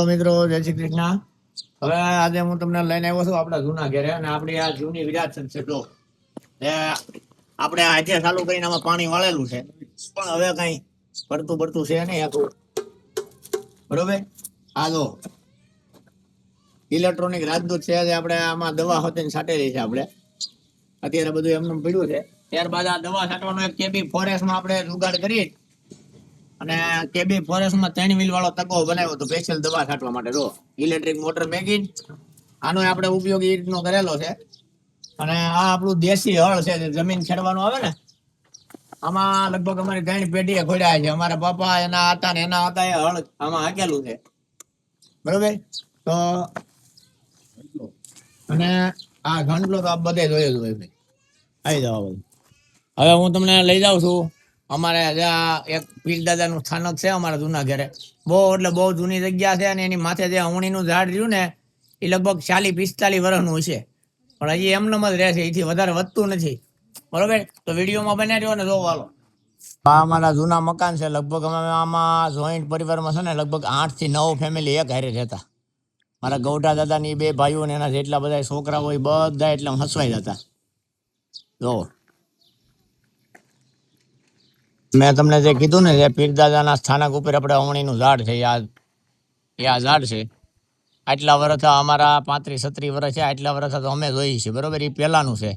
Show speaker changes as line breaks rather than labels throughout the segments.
તો મિત્રો જય શ્રી કૃષ્ણ. હવે આજે હું તમને લઈને આવ્યો છું આપણા જૂના ઘરે, અને આપણી આ જૂની વિરાસત છે. જો આપણે આજે ચાલુ કરીને આમાં પાણી વાળેલું છે, પણ હવે કઈ પડતું છે નહીં આખું. બરોબર, આ જો ઇલેક્ટ્રોનિક રાજદૂત છે. આપણે આમાં દવા હોતી છાંટેલી છે. આપણે અત્યારે બધું એમને પડ્યું છે. ત્યારબાદ આ દવા છાંટવાનો એક કેબી ફોરેસ્ટમાં આપણે જુગાડ કરી, અને કેબી ફોરેસ્ટમાં 3 વ્હીલ વાળો તકો બનાવ્યો હતો સ્પેશિયલ દવા છાંટવા માટે. જો ઇલેક્ટ્રિક મોટર મેગીન આનો આપણે ઉપયોગ એ રીતનો કરેલો છે. અને આ આપણું દેશી હળ છે, જમીન ખેડવાનું આવે ને, આમાં લગભગ અમારી 3 પેઢીએ ખોડ્યા છે. અમારા પપ્પા એના હતા ને એના હતા, એ હળ આમાં હાકેલું છે. બરોબર, તો અને આ ઘંટલો તો આ બધે જોયો હોય ભાઈ. આવી જાવ ભાઈ. હવે હું તમને લઈ જાઉં છું અમારે જ્યાં એક પીર દાદાનું સ્થાનક છે અમારા જૂના ઘરે. બહુ એટલે બહુ જૂની જગ્યા છે, અને એની માથે જે અવણીનું ઝાડ રહ્યું ને એ લગભગ 40-45 વર્ષનું હશે, પણ હજી એમનેમ જ રહે છે, એથી વધારે વધતું નથી. બરોબર, તો વિડીયોમાં બનાવી રહ્યો ને જો વાલો. આ અમારા જૂના મકાન છે. લગભગ અમે આમાં જોઈન્ટ પરિવારમાં છે ને લગભગ 8 થી 9 ફેમિલી એક હારે રહેતા. મારા ગૌઢા દાદાની 2 ભાઈઓ ને એના જેટલા બધા છોકરા હોય બધા એટલે હસવાઈ જતા. જો મેં તમને જે કીધું ને, જે પીરદાદાના સ્થાનક ઉપર આપણે અવણીનું ઝાડ છે, આ ઝાડ છે. આટલા વર્ષ અમારા 35-36 વર્ષ છે. આટલા વર્ષ તો અમે જોઈ છીએ. બરોબર, એ પહેલાનું છે.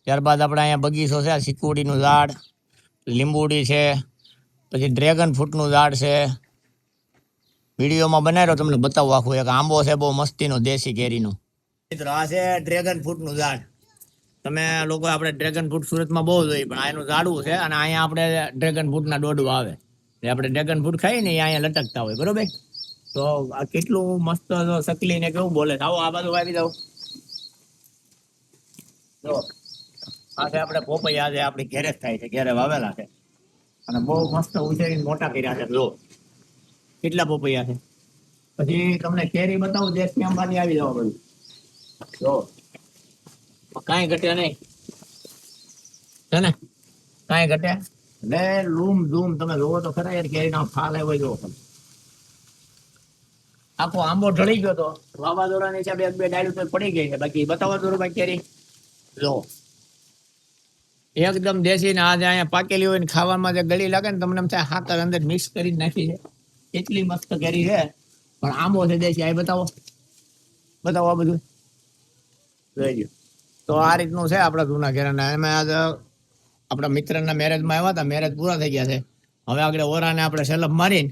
ત્યારબાદ આપણે અહીંયા બગીચો છે, ચીકુડીનું ઝાડ, લીંબુડી છે, પછી ડ્રેગન ફ્રૂટનું ઝાડ છે. વિડીયોમાં બનાવ્યો તમને બતાવું આખું. એક આંબો છે બહુ મસ્તીનો દેશી કેરીનો. આ છે ડ્રેગન ફ્રૂટનું ઝાડ. તમે લોકો આપણે ડ્રેગન ફ્રૂટ સુરતમાં બહુ જોઈએ, પણ આ એનું ઝાડવું છે. અને અહીંયા આપણે ડ્રેગન ફ્રૂટના દોડવા આવે, આપણે ડ્રેગન ફ્રૂટ ખાઈએ ને એ અહીંયા લટકતા હોય. બરોબર, તો આ કેટલું મસ્ત સકલી ને કેવું બોલે. આવો આ બાજુ આવી જાવ. જો આ છે આપણે પોપૈયા છે, આપણી ઘેરે જ થાય છે, ઘેરે વાવેલા છે, અને બહુ મસ્ત ઉછેરીને મોટા કર્યા છે. જો કેટલા પોપૈયા છે. પછી તમને કેરી બતાવું, દેશી અંબાની આવી જાવ બધું. જો કાંઈ ઘટે નહીં છે ને, કાંઈ ઘટે એટલે લૂમ ધૂમ. તમે જોવો તો ખરા યાર, કેરીનો ફાલ આવ્યો જો. આખો આંબો ઢળી ગયો તો વાવાઝોડાની હિસાબે 1-2 ડાળીઓ તો પડી ગઈ છે. બાકી બતાવો તો ભાઈ કેરી જો એકદમ દેશી. ને આજે અહીંયા પાકેલી હોય ને ખાવામાં જે ગળી લાગે ને, તમને એમ થાય હાકર અંદર મિક્સ કરીને નાખી છે. એટલી મસ્ત કેરી છે, પણ આંબો છે દેશી. આ બતાવો આ બધું જોઈ ગયો. તો આ રીતનું છે આપણા જૂના ઘેરાના. એમાં આજ આપણા મિત્રના મેરેજમાં આવ્યા હતા. મેરેજ પૂરા થઈ ગયા છે. હવે આગળ ઓરાને આપણે સેલફ મારીને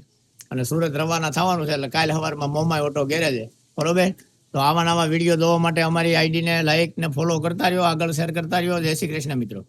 અને સુરત રવાના થવાનું છે. એટલે કાલે સવારમાં મોમાય ઓટો ઘેરે છે. બરોબર, તો આવા નવા વિડીયો જોવા માટે અમારી આઈડીને લાઈક ને ફોલો કરતા રહ્યો, આગળ શેર કરતા રહ્યો. જય શ્રી કૃષ્ણ મિત્રો.